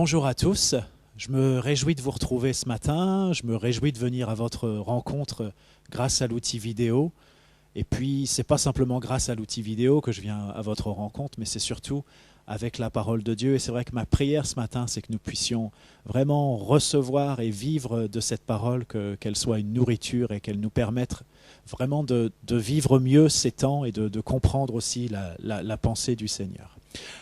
Bonjour à tous, je me réjouis de vous retrouver ce matin, je me réjouis de venir à votre rencontre grâce à l'outil vidéo. Et puis, ce n'est pas simplement grâce à l'outil vidéo que je viens à votre rencontre, mais c'est surtout avec la parole de Dieu. Et c'est vrai que ma prière ce matin, c'est que nous puissions vraiment recevoir et vivre de cette parole, qu'elle soit une nourriture et qu'elle nous permette vraiment de vivre mieux ces temps et de comprendre aussi la pensée du Seigneur.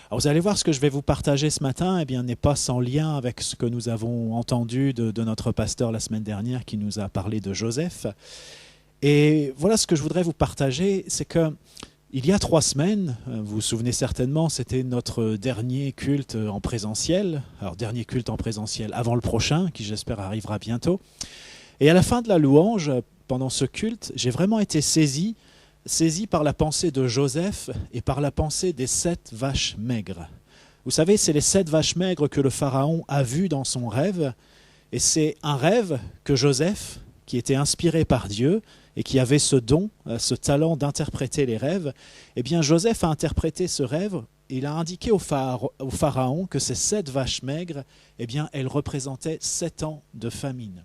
Alors vous allez voir, ce que je vais vous partager ce matin n'est pas sans lien avec ce que nous avons entendu de notre pasteur la semaine dernière qui nous a parlé de Joseph. Et voilà ce que je voudrais vous partager, c'est que il y a 3 semaines, vous vous souvenez certainement, c'était notre dernier culte en présentiel. Alors dernier culte en présentiel avant le prochain, qui j'espère arrivera bientôt. Et à la fin de la louange, pendant ce culte, j'ai vraiment été saisi par la pensée de Joseph et par la pensée des 7 vaches maigres. Vous savez, c'est les 7 vaches maigres que le Pharaon a vues dans son rêve. Et c'est un rêve que Joseph, qui était inspiré par Dieu et qui avait ce don, ce talent d'interpréter les rêves, eh bien Joseph a interprété ce rêve et il a indiqué au Pharaon que ces 7 vaches maigres, eh bien, elles représentaient 7 ans de famine.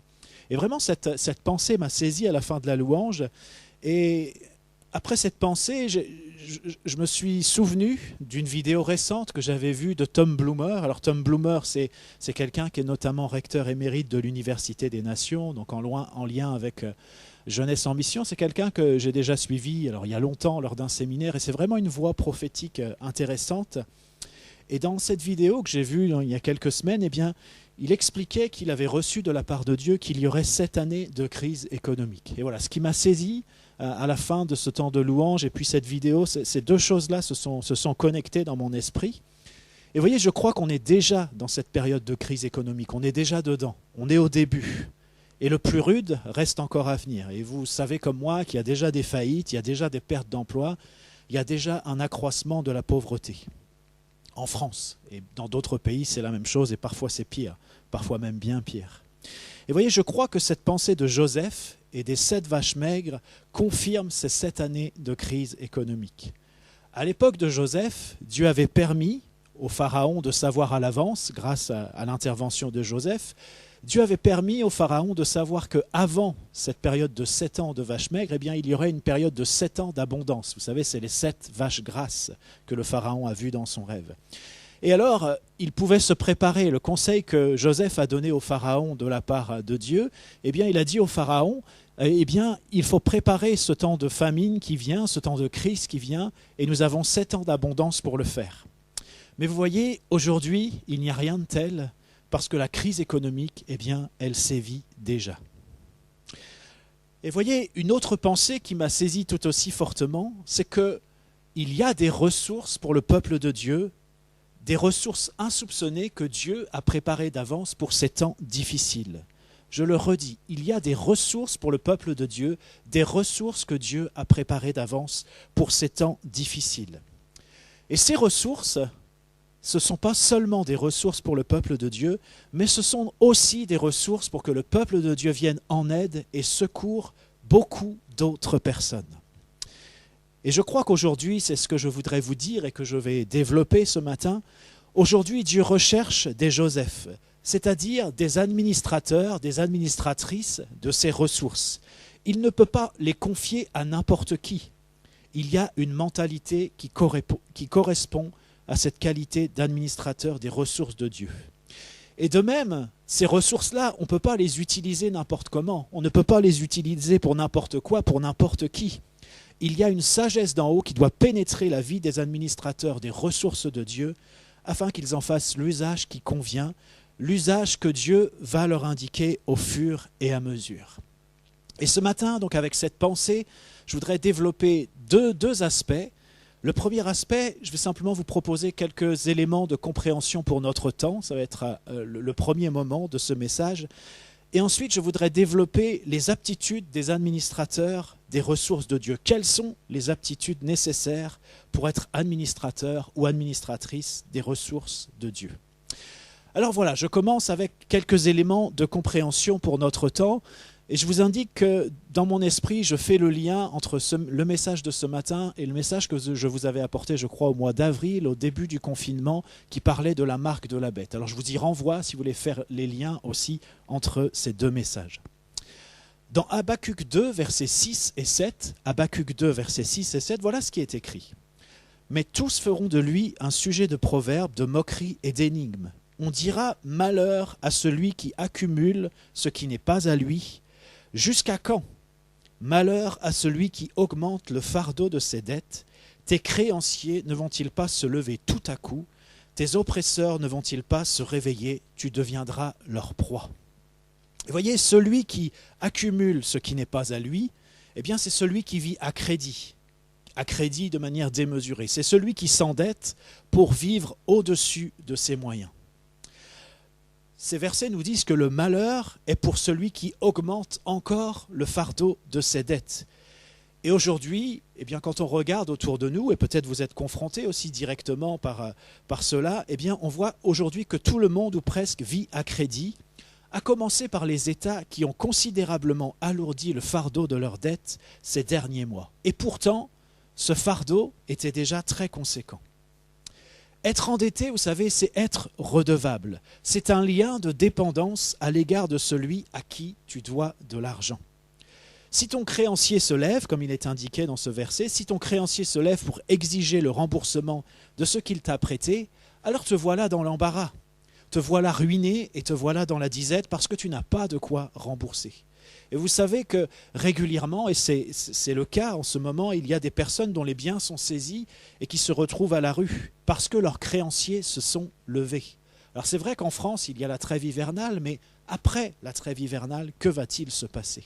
Et vraiment, cette pensée m'a saisi à la fin de la louange. Et après cette pensée, je me suis souvenu d'une vidéo récente que j'avais vue de Tom Bloomer. Alors Tom Bloomer, c'est quelqu'un qui est notamment recteur émérite de l'Université des Nations, donc en lien avec Jeunesse en Mission. C'est quelqu'un que j'ai déjà suivi il y a longtemps lors d'un séminaire, et c'est vraiment une voix prophétique intéressante. Et dans cette vidéo que j'ai vue il y a quelques semaines, il expliquait qu'il avait reçu de la part de Dieu qu'il y aurait 7 années de crise économique. Et voilà, ce qui m'a saisi à la fin de ce temps de louange et puis cette vidéo, ces 2 choses-là se sont connectées dans mon esprit. Et vous voyez, je crois qu'on est déjà dans cette période de crise économique, on est déjà dedans, on est au début. Et le plus rude reste encore à venir. Et vous savez comme moi qu'il y a déjà des faillites, il y a déjà des pertes d'emplois, il y a déjà un accroissement de la pauvreté. En France et dans d'autres pays, c'est la même chose et parfois c'est pire, parfois même bien pire. Et vous voyez, je crois que cette pensée de Joseph et des 7 vaches maigres confirme ces 7 années de crise économique. À l'époque de Joseph, Dieu avait permis au Pharaon de savoir à l'avance, grâce à l'intervention de Joseph, Dieu avait permis au Pharaon de savoir qu'avant cette période de 7 ans de vaches maigres, il y aurait une période de 7 ans d'abondance. Vous savez, c'est les 7 vaches grasses que le Pharaon a vues dans son rêve. Et alors, il pouvait se préparer. Le conseil que Joseph a donné au Pharaon de la part de Dieu, il a dit au Pharaon, il faut préparer ce temps de famine qui vient, ce temps de crise qui vient, et nous avons 7 ans d'abondance pour le faire. Mais vous voyez, aujourd'hui, il n'y a rien de tel, parce que la crise économique, elle sévit déjà. Et voyez, une autre pensée qui m'a saisi tout aussi fortement, c'est qu'il y a des ressources pour le peuple de Dieu, des ressources insoupçonnées que Dieu a préparées d'avance pour ces temps difficiles. Je le redis, il y a des ressources pour le peuple de Dieu, des ressources que Dieu a préparées d'avance pour ces temps difficiles. Et ces ressources, ce ne sont pas seulement des ressources pour le peuple de Dieu, mais ce sont aussi des ressources pour que le peuple de Dieu vienne en aide et secoure beaucoup d'autres personnes. Et je crois qu'aujourd'hui, c'est ce que je voudrais vous dire et que je vais développer ce matin. Aujourd'hui, Dieu recherche des Joseph, c'est-à-dire des administrateurs, des administratrices de ces ressources. Il ne peut pas les confier à n'importe qui. Il y a une mentalité qui correspond à cette qualité d'administrateur des ressources de Dieu. Et de même, ces ressources-là, on ne peut pas les utiliser n'importe comment. On ne peut pas les utiliser pour n'importe quoi, pour n'importe qui. Il y a une sagesse d'en haut qui doit pénétrer la vie des administrateurs des ressources de Dieu afin qu'ils en fassent l'usage qui convient, l'usage que Dieu va leur indiquer au fur et à mesure. Et ce matin, donc avec cette pensée, je voudrais développer deux aspects. Le premier aspect, je vais simplement vous proposer quelques éléments de compréhension pour notre temps. Ça va être le premier moment de ce message. Et ensuite, je voudrais développer les aptitudes des administrateurs des ressources de Dieu. Quelles sont les aptitudes nécessaires pour être administrateur ou administratrice des ressources de Dieu? Alors voilà, je commence avec quelques éléments de compréhension pour notre temps. Et je vous indique que dans mon esprit, je fais le lien entre le message de ce matin et le message que je vous avais apporté, je crois, au mois d'avril, au début du confinement, qui parlait de la marque de la bête. Alors je vous y renvoie si vous voulez faire les liens aussi entre ces deux messages. Dans Habacuc 2, versets 6 et 7, Habacuc 2, versets 6 et 7, voilà ce qui est écrit. « Mais tous feront de lui un sujet de proverbe, de moquerie et d'énigme. On dira « malheur à celui qui accumule ce qui n'est pas à lui ». Jusqu'à quand? Malheur à celui qui augmente le fardeau de ses dettes. Tes créanciers ne vont-ils pas se lever tout à coup? Tes oppresseurs ne vont-ils pas se réveiller? Tu deviendras leur proie. Et voyez, celui qui accumule ce qui n'est pas à lui, eh bien c'est celui qui vit à crédit de manière démesurée. C'est celui qui s'endette pour vivre au-dessus de ses moyens. Ces versets nous disent que le malheur est pour celui qui augmente encore le fardeau de ses dettes. Et aujourd'hui, eh bien, quand on regarde autour de nous, et peut-être vous êtes confrontés aussi directement par cela, eh bien, on voit aujourd'hui que tout le monde ou presque vit à crédit, à commencer par les États qui ont considérablement alourdi le fardeau de leurs dettes ces derniers mois. Et pourtant, ce fardeau était déjà très conséquent. Être endetté, vous savez, c'est être redevable. C'est un lien de dépendance à l'égard de celui à qui tu dois de l'argent. Si ton créancier se lève, comme il est indiqué dans ce verset, si ton créancier se lève pour exiger le remboursement de ce qu'il t'a prêté, alors te voilà dans l'embarras. Te voilà ruiné et te voilà dans la disette parce que tu n'as pas de quoi rembourser. Et vous savez que régulièrement, et c'est le cas en ce moment, il y a des personnes dont les biens sont saisis et qui se retrouvent à la rue parce que leurs créanciers se sont levés. Alors c'est vrai qu'en France, il y a la trêve hivernale, mais après la trêve hivernale, que va-t-il se passer?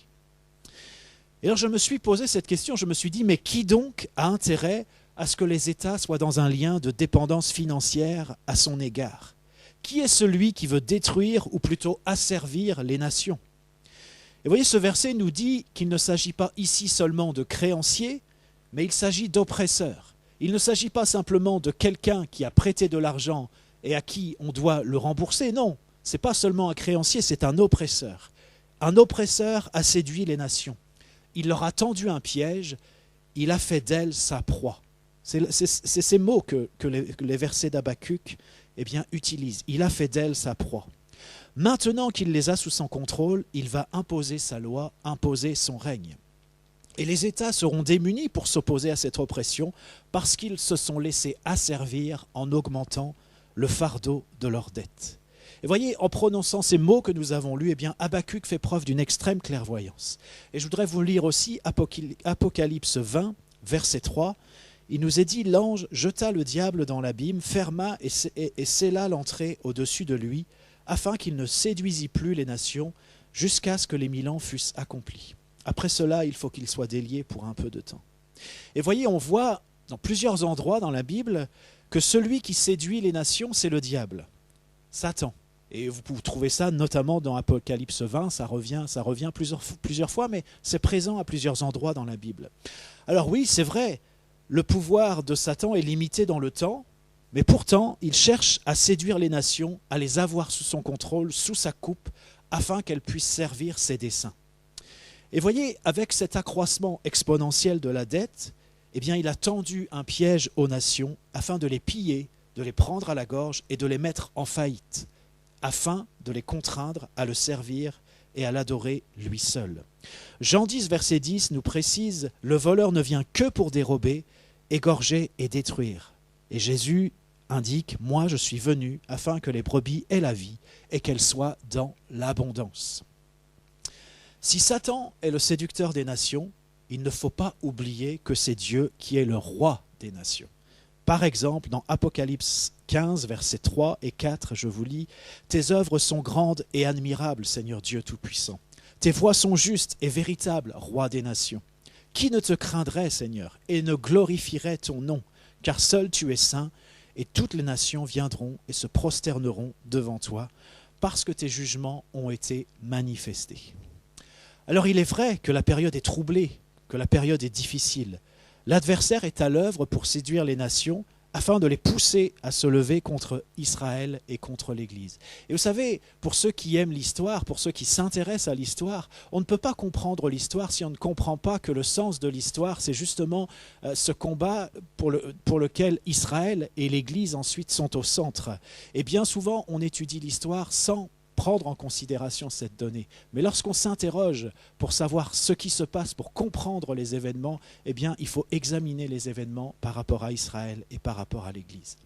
Et alors je me suis posé cette question, je me suis dit, mais qui donc a intérêt à ce que les États soient dans un lien de dépendance financière à son égard? Qui est celui qui veut détruire ou plutôt asservir les nations? Et vous voyez, ce verset nous dit qu'il ne s'agit pas ici seulement de créanciers, mais il s'agit d'oppresseurs. Il ne s'agit pas simplement de quelqu'un qui a prêté de l'argent et à qui on doit le rembourser. Non, ce n'est pas seulement un créancier, c'est un oppresseur. Un oppresseur a séduit les nations. Il leur a tendu un piège, il a fait d'elles sa proie. C'est ces mots que les versets d'Habacuc utilisent. Il a fait d'elles sa proie. Maintenant qu'il les a sous son contrôle, il va imposer sa loi, imposer son règne. Et les États seront démunis pour s'opposer à cette oppression parce qu'ils se sont laissés asservir en augmentant le fardeau de leurs dettes. Et voyez, en prononçant ces mots que nous avons lus, Habacuc fait preuve d'une extrême clairvoyance. Et je voudrais vous lire aussi Apocalypse 20, verset 3. Il nous est dit, l'ange jeta le diable dans l'abîme, ferma et scella l'entrée au-dessus de lui, afin qu'il ne séduisît plus les nations jusqu'à ce que les 1000 ans fussent accomplis. Après cela, il faut qu'il soit délié pour un peu de temps. Et voyez, on voit dans plusieurs endroits dans la Bible que celui qui séduit les nations, c'est le diable, Satan. Et vous pouvez trouver ça notamment dans Apocalypse 20, ça revient plusieurs fois, mais c'est présent à plusieurs endroits dans la Bible. Alors oui, c'est vrai, le pouvoir de Satan est limité dans le temps, mais pourtant, il cherche à séduire les nations, à les avoir sous son contrôle, sous sa coupe, afin qu'elles puissent servir ses desseins. Et voyez, avec cet accroissement exponentiel de la dette, il a tendu un piège aux nations afin de les piller, de les prendre à la gorge et de les mettre en faillite, afin de les contraindre à le servir et à l'adorer lui seul. Jean 10, verset 10 nous précise « Le voleur ne vient que pour dérober, égorger et détruire. » Et Jésus indique « Moi, je suis venu afin que les brebis aient la vie et qu'elles soient dans l'abondance. » Si Satan est le séducteur des nations, il ne faut pas oublier que c'est Dieu qui est le roi des nations. Par exemple, dans Apocalypse 15, versets 3 et 4, je vous lis « Tes œuvres sont grandes et admirables, Seigneur Dieu Tout-Puissant. Tes voies sont justes et véritables, roi des nations. Qui ne te craindrait, Seigneur, et ne glorifierait ton nom, car seul tu es saint, et toutes les nations viendront et se prosterneront devant toi, parce que tes jugements ont été manifestés. » Alors il est vrai que la période est troublée, que la période est difficile. L'adversaire est à l'œuvre pour séduire les nations afin de les pousser à se lever contre Israël et contre l'Église. Et vous savez, pour ceux qui aiment l'histoire, pour ceux qui s'intéressent à l'histoire, on ne peut pas comprendre l'histoire si on ne comprend pas que le sens de l'histoire, c'est justement ce combat pour lequel Israël et l'Église ensuite sont au centre. Et bien souvent, on étudie l'histoire sans prendre en considération cette donnée. Mais lorsqu'on s'interroge pour savoir ce qui se passe, pour comprendre les événements, eh bien, il faut examiner les événements par rapport à Israël et par rapport à l'Église.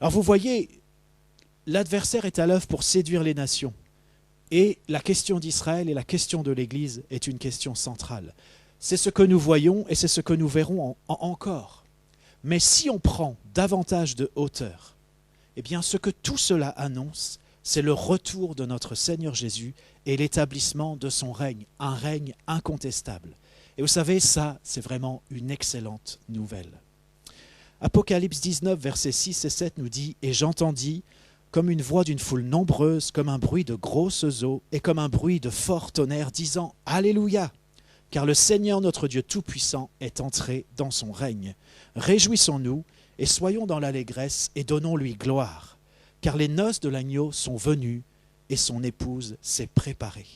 Alors vous voyez, l'adversaire est à l'œuvre pour séduire les nations. Et la question d'Israël et la question de l'Église est une question centrale. C'est ce que nous voyons et c'est ce que nous verrons encore. Mais si on prend davantage de hauteur, eh bien, ce que tout cela annonce, c'est le retour de notre Seigneur Jésus et l'établissement de son règne, un règne incontestable. Et vous savez, ça, c'est vraiment une excellente nouvelle. Apocalypse 19, versets 6 et 7 nous dit « Et j'entendis, comme une voix d'une foule nombreuse, comme un bruit de grosses eaux et comme un bruit de fort tonnerre, disant « Alléluia ! Car le Seigneur notre Dieu Tout-Puissant est entré dans son règne. Réjouissons-nous et soyons dans l'allégresse et donnons-lui gloire. » Car les noces de l'agneau sont venues et son épouse s'est préparée.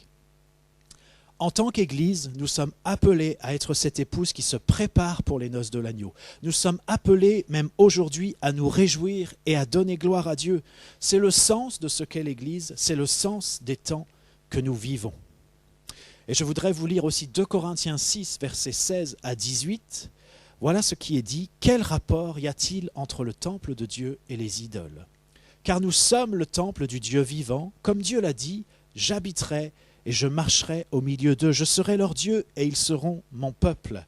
En tant qu'Église, nous sommes appelés à être cette épouse qui se prépare pour les noces de l'agneau. Nous sommes appelés, même aujourd'hui, à nous réjouir et à donner gloire à Dieu. C'est le sens de ce qu'est l'Église, c'est le sens des temps que nous vivons. Et je voudrais vous lire aussi 2 Corinthiens 6, versets 16 à 18. Voilà ce qui est dit. Quel rapport y a-t-il entre le temple de Dieu et les idoles ? Car nous sommes le temple du Dieu vivant, comme Dieu l'a dit, j'habiterai et je marcherai au milieu d'eux, je serai leur Dieu et ils seront mon peuple.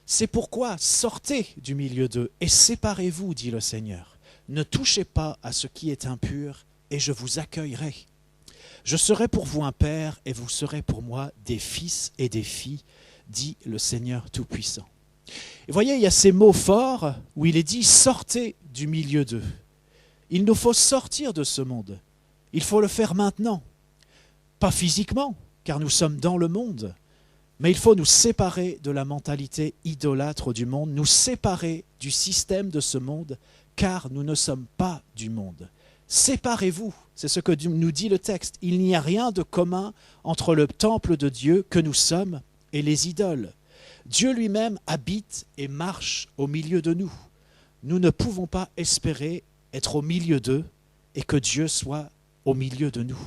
C'est pourquoi sortez du milieu d'eux et séparez-vous, dit le Seigneur. Ne touchez pas à ce qui est impur et je vous accueillerai. Je serai pour vous un père et vous serez pour moi des fils et des filles, dit le Seigneur Tout-Puissant. Et voyez, il y a ces mots forts où il est dit sortez du milieu d'eux. Il nous faut sortir de ce monde. Il faut le faire maintenant. Pas physiquement, car nous sommes dans le monde, mais il faut nous séparer de la mentalité idolâtre du monde, nous séparer du système de ce monde, car nous ne sommes pas du monde. Séparez-vous, c'est ce que nous dit le texte. Il n'y a rien de commun entre le temple de Dieu que nous sommes et les idoles. Dieu lui-même habite et marche au milieu de nous. Nous ne pouvons pas espérer être au milieu d'eux et que Dieu soit au milieu de nous.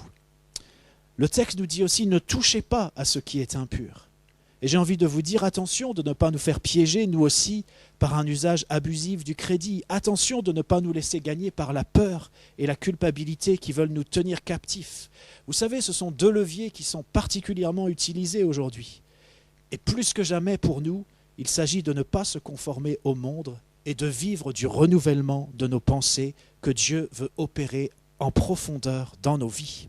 Le texte nous dit aussi, ne touchez pas à ce qui est impur. Et j'ai envie de vous dire, attention de ne pas nous faire piéger, nous aussi, par un usage abusif du crédit. Attention de ne pas nous laisser gagner par la peur et la culpabilité qui veulent nous tenir captifs. Vous savez, ce sont deux leviers qui sont particulièrement utilisés aujourd'hui. Et plus que jamais pour nous, il s'agit de ne pas se conformer au monde et de vivre du renouvellement de nos pensées que Dieu veut opérer en profondeur dans nos vies.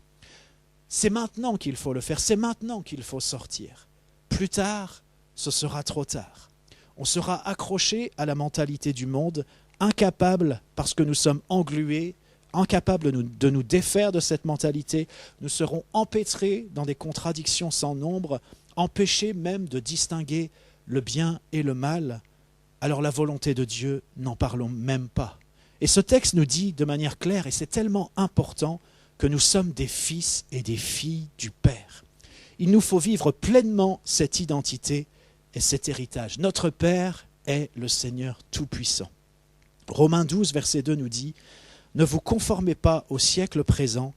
C'est maintenant qu'il faut le faire, c'est maintenant qu'il faut sortir. Plus tard, ce sera trop tard. On sera accroché à la mentalité du monde, incapable, parce que nous sommes englués, incapables de nous défaire de cette mentalité. Nous serons empêtrés dans des contradictions sans nombre, empêchés même de distinguer le bien et le mal. Alors la volonté de Dieu, n'en parlons même pas. Et ce texte nous dit de manière claire, et c'est tellement important, que nous sommes des fils et des filles du Père. Il nous faut vivre pleinement cette identité et cet héritage. Notre Père est le Seigneur Tout-Puissant. Romains 12, verset 2 nous dit « Ne vous conformez pas au siècle présent,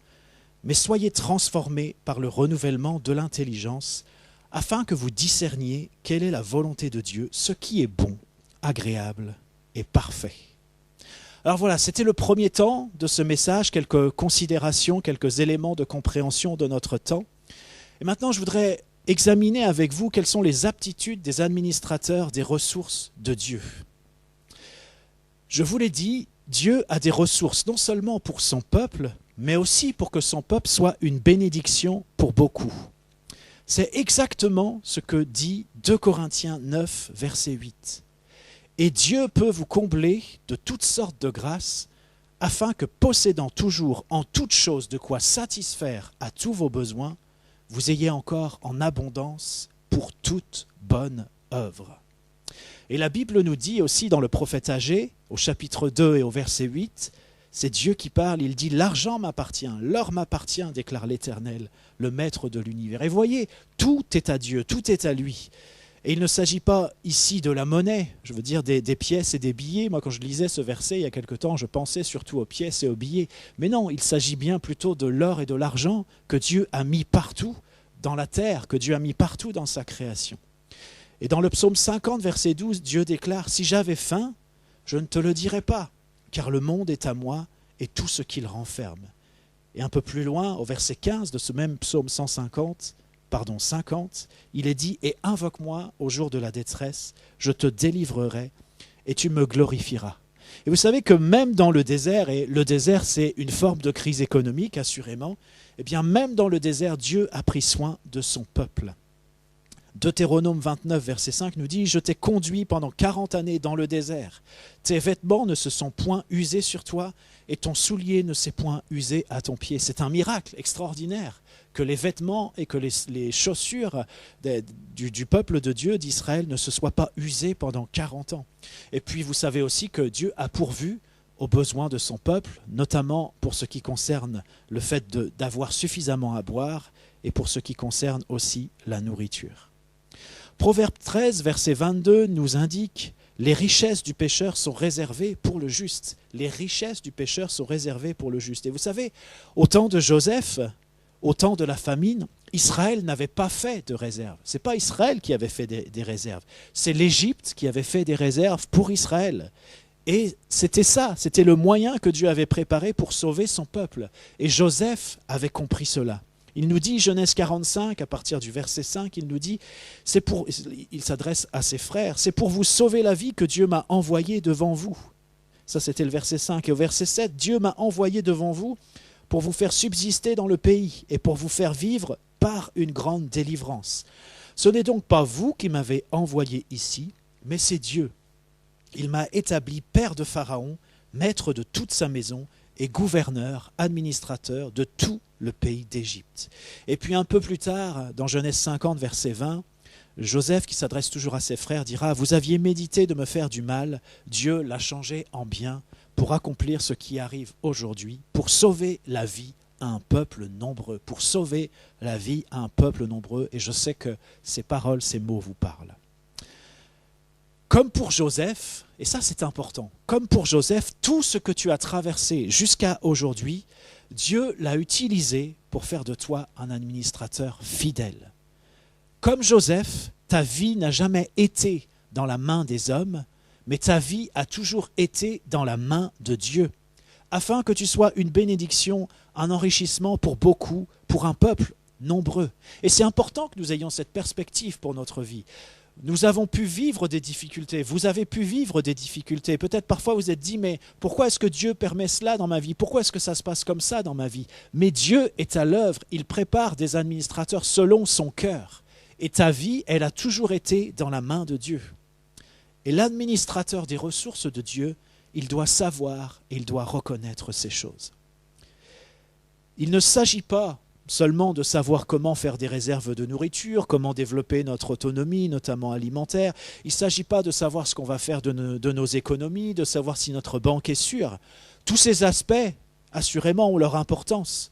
mais soyez transformés par le renouvellement de l'intelligence, afin que vous discerniez quelle est la volonté de Dieu, ce qui est bon, agréable et parfait. » Alors voilà, c'était le premier temps de ce message, quelques considérations, quelques éléments de compréhension de notre temps. Et maintenant, je voudrais examiner avec vous quelles sont les aptitudes des administrateurs des ressources de Dieu. Je vous l'ai dit, Dieu a des ressources non seulement pour son peuple, mais aussi pour que son peuple soit une bénédiction pour beaucoup. C'est exactement ce que dit 2 Corinthiens 9, verset 8. Et Dieu peut vous combler de toutes sortes de grâces, afin que, possédant toujours en toutes choses de quoi satisfaire à tous vos besoins, vous ayez encore en abondance pour toute bonne œuvre. Et la Bible nous dit aussi dans le prophète Agée, au chapitre 2 et au verset 8, c'est Dieu qui parle, il dit « L'argent m'appartient, l'or m'appartient, déclare l'Éternel, le maître de l'univers. » Et voyez, tout est à Dieu, tout est à lui. Et il ne s'agit pas ici de la monnaie, je veux dire des pièces et des billets. Moi, quand je lisais ce verset il y a quelque temps, je pensais surtout aux pièces et aux billets. Mais non, il s'agit bien plutôt de l'or et de l'argent que Dieu a mis partout dans la terre, que Dieu a mis partout dans sa création. Et dans le psaume 50, verset 12, Dieu déclare « Si j'avais faim, je ne te le dirais pas, car le monde est à moi et tout ce qu'il renferme. » Et un peu plus loin, au verset 15 de ce même psaume 50, il est dit « Et invoque-moi au jour de la détresse, je te délivrerai et tu me glorifieras. » Et vous savez que même dans le désert, et le désert c'est une forme de crise économique assurément, eh bien même dans le désert, Dieu a pris soin de son peuple. Deutéronome 29, verset 5 nous dit « Je t'ai conduit pendant 40 années dans le désert. Tes vêtements ne se sont point usés sur toi et ton soulier ne s'est point usé à ton pied. » C'est un miracle extraordinaire que les vêtements et que les chaussures du peuple de Dieu, d'Israël, ne se soient pas usés pendant 40 ans. Et puis vous savez aussi que Dieu a pourvu aux besoins de son peuple, notamment pour ce qui concerne le fait d'avoir suffisamment à boire et pour ce qui concerne aussi la nourriture. Proverbe 13, verset 22 nous indique « Les richesses du pécheur sont réservées pour le juste. » Les richesses du pécheur sont réservées pour le juste. Et vous savez, au temps de Joseph, au temps de la famine, Israël n'avait pas fait de réserve. Ce n'est pas Israël qui avait fait des réserves. C'est l'Égypte qui avait fait des réserves pour Israël. Et c'était ça, c'était le moyen que Dieu avait préparé pour sauver son peuple. Et Joseph avait compris cela. Il nous dit, Genèse 45, à partir du verset 5, il nous dit, il s'adresse à ses frères, « C'est pour vous sauver la vie que Dieu m'a envoyé devant vous. » Ça, c'était le verset 5. Et au verset 7, « Dieu m'a envoyé devant vous pour vous faire subsister dans le pays et pour vous faire vivre par une grande délivrance. Ce n'est donc pas vous qui m'avez envoyé ici, mais c'est Dieu. Il m'a établi père de Pharaon, maître de toute sa maison et gouverneur, administrateur de tout le pays d'Égypte. » Et puis un peu plus tard, dans Genèse 50, verset 20, Joseph, qui s'adresse toujours à ses frères, dira « Vous aviez médité de me faire du mal, Dieu l'a changé en bien pour accomplir ce qui arrive aujourd'hui, pour sauver la vie à un peuple nombreux, pour sauver la vie à un peuple nombreux. » Et je sais que ces paroles, ces mots vous parlent. Comme pour Joseph, et ça c'est important, comme pour Joseph, tout ce que tu as traversé jusqu'à aujourd'hui, Dieu l'a utilisé pour faire de toi un administrateur fidèle. Comme Joseph, ta vie n'a jamais été dans la main des hommes, mais ta vie a toujours été dans la main de Dieu, afin que tu sois une bénédiction, un enrichissement pour beaucoup, pour un peuple nombreux. Et c'est important que nous ayons cette perspective pour notre vie. Nous avons pu vivre des difficultés, vous avez pu vivre des difficultés. Peut-être parfois vous êtes dit, mais pourquoi est-ce que Dieu permet cela dans ma vie? Pourquoi est-ce que ça se passe comme ça dans ma vie? Mais Dieu est à l'œuvre, il prépare des administrateurs selon son cœur. Et ta vie, elle a toujours été dans la main de Dieu. Et l'administrateur des ressources de Dieu, il doit savoir et il doit reconnaître ces choses. Il ne s'agit pas seulement de savoir comment faire des réserves de nourriture, comment développer notre autonomie, notamment alimentaire. Il ne s'agit pas de savoir ce qu'on va faire de nos économies, de savoir si notre banque est sûre. Tous ces aspects, assurément, ont leur importance.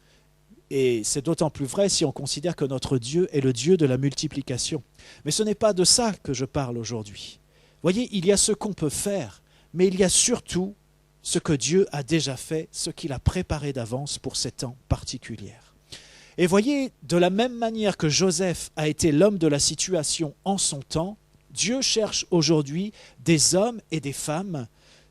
Et c'est d'autant plus vrai si on considère que notre Dieu est le Dieu de la multiplication. Mais ce n'est pas de ça que je parle aujourd'hui. Voyez, il y a ce qu'on peut faire, mais il y a surtout ce que Dieu a déjà fait, ce qu'il a préparé d'avance pour ces temps particuliers. Et voyez, de la même manière que Joseph a été l'homme de la situation en son temps, Dieu cherche aujourd'hui des hommes et des femmes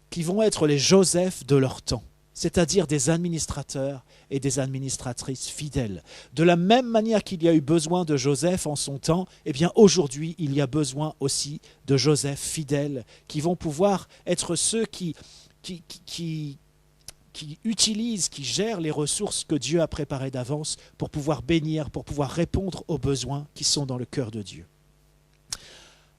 qui vont être les Joseph de leur temps, c'est-à-dire des administrateurs et des administratrices fidèles. De la même manière qu'il y a eu besoin de Joseph en son temps, eh bien aujourd'hui, il y a besoin aussi de Joseph fidèles qui vont pouvoir être ceux qui utilisent, qui gèrent les ressources que Dieu a préparées d'avance pour pouvoir bénir, pour pouvoir répondre aux besoins qui sont dans le cœur de Dieu.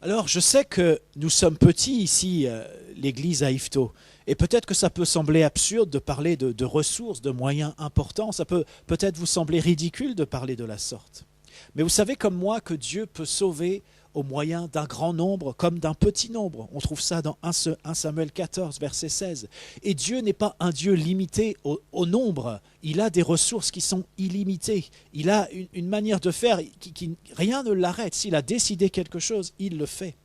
Alors, je sais que nous sommes petits ici, l'église à Yvetot, et peut-être que ça peut sembler absurde de parler de ressources, de moyens importants, ça peut peut-être vous sembler ridicule de parler de la sorte. Mais vous savez comme moi que Dieu peut sauver au moyen d'un grand nombre comme d'un petit nombre. On trouve ça dans 1 Samuel 14, verset 16. Et Dieu n'est pas un Dieu limité au nombre. Il a des ressources qui sont illimitées. Il a une manière de faire qui rien ne l'arrête. S'il a décidé quelque chose, il le fait.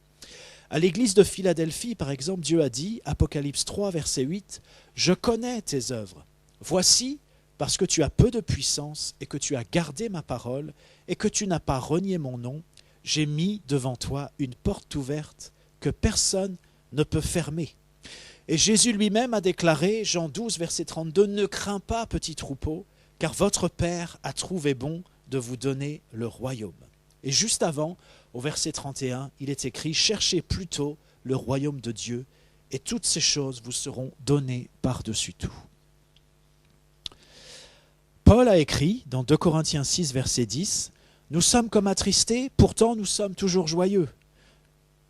À l'église de Philadelphie, par exemple, Dieu a dit, Apocalypse 3, verset 8, « Je connais tes œuvres. Voici, parce que tu as peu de puissance et que tu as gardé ma parole et que tu n'as pas renié mon nom, j'ai mis devant toi une porte ouverte que personne ne peut fermer. » Et Jésus lui-même a déclaré, Jean 12, verset 32, « Ne crains pas, petit troupeau, car votre Père a trouvé bon de vous donner le royaume. » Et juste avant, au verset 31, il est écrit « Cherchez plutôt le royaume de Dieu, et toutes ces choses vous seront données par-dessus tout. » Paul a écrit dans 2 Corinthiens 6, verset 10, « Nous sommes comme attristés, pourtant nous sommes toujours joyeux.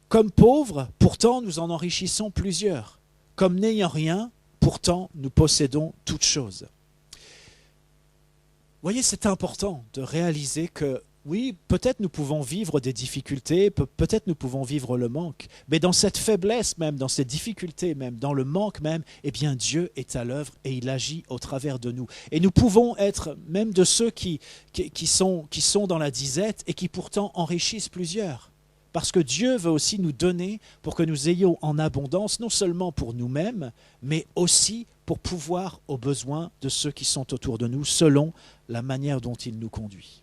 Comme pauvres, pourtant nous en enrichissons plusieurs. Comme n'ayant rien, pourtant nous possédons toutes choses. » Vous voyez, c'est important de réaliser que oui, peut-être nous pouvons vivre des difficultés, peut-être nous pouvons vivre le manque, mais dans cette faiblesse même, dans ces difficultés même, dans le manque même, eh bien Dieu est à l'œuvre et il agit au travers de nous. Et nous pouvons être même de ceux qui sont dans la disette et qui pourtant enrichissent plusieurs. Parce que Dieu veut aussi nous donner pour que nous ayons en abondance, non seulement pour nous-mêmes, mais aussi pour pouvoir aux besoins de ceux qui sont autour de nous, selon la manière dont il nous conduit.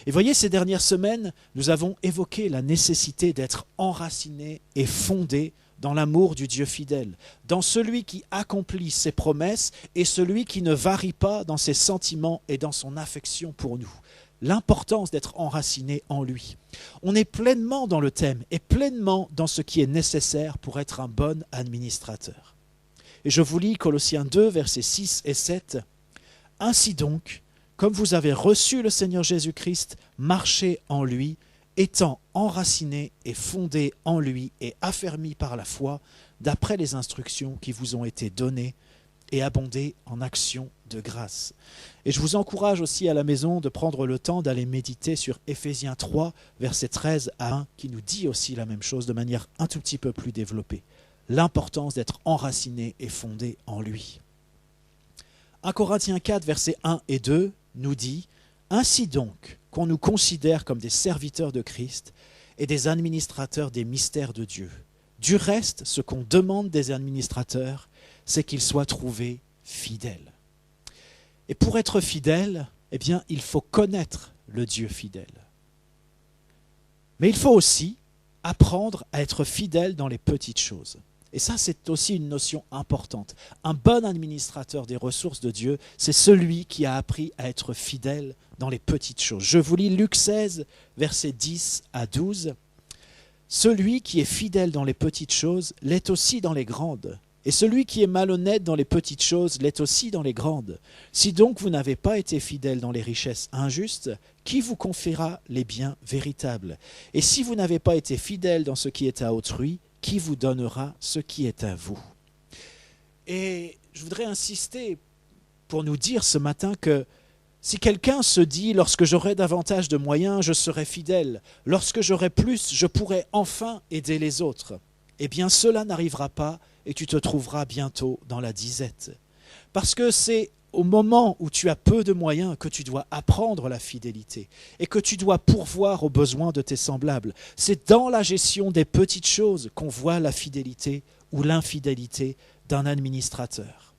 Et voyez, ces dernières semaines, nous avons évoqué la nécessité d'être enracinés et fondés dans l'amour du Dieu fidèle, dans celui qui accomplit ses promesses et celui qui ne varie pas dans ses sentiments et dans son affection pour nous. L'importance d'être enraciné en lui. On est pleinement dans le thème et pleinement dans ce qui est nécessaire pour être un bon administrateur. Et je vous lis Colossiens 2, versets 6 et 7. « Ainsi donc, comme vous avez reçu le Seigneur Jésus-Christ, marchez en lui, étant enracinés et fondés en lui et affermis par la foi, d'après les instructions qui vous ont été données, et abondez en actions de grâce. » Et je vous encourage aussi à la maison de prendre le temps d'aller méditer sur Éphésiens 3, versets 13 à 1, qui nous dit aussi la même chose de manière un tout petit peu plus développée. L'importance d'être enraciné et fondé en lui. 1 Corinthiens 4, versets 1 et 2 nous dit « Ainsi donc qu'on nous considère comme des serviteurs de Christ et des administrateurs des mystères de Dieu. Du reste, ce qu'on demande des administrateurs, c'est qu'ils soient trouvés fidèles. » Et pour être fidèle, eh bien, il faut connaître le Dieu fidèle. Mais il faut aussi apprendre à être fidèle dans les petites choses. Et ça, c'est aussi une notion importante. Un bon administrateur des ressources de Dieu, c'est celui qui a appris à être fidèle dans les petites choses. Je vous lis Luc 16, versets 10 à 12. « Celui qui est fidèle dans les petites choses l'est aussi dans les grandes. Et celui qui est malhonnête dans les petites choses l'est aussi dans les grandes. Si donc vous n'avez pas été fidèle dans les richesses injustes, qui vous confiera les biens véritables? Et si vous n'avez pas été fidèle dans ce qui est à autrui, qui vous donnera ce qui est à vous? » Et je voudrais insister pour nous dire ce matin que si quelqu'un se dit « lorsque j'aurai davantage de moyens, je serai fidèle. Lorsque j'aurai plus, je pourrai enfin aider les autres. » Eh bien, cela n'arrivera pas et tu te trouveras bientôt dans la disette. Parce que c'est au moment où tu as peu de moyens que tu dois apprendre la fidélité et que tu dois pourvoir aux besoins de tes semblables. C'est dans la gestion des petites choses qu'on voit la fidélité ou l'infidélité d'un administrateur.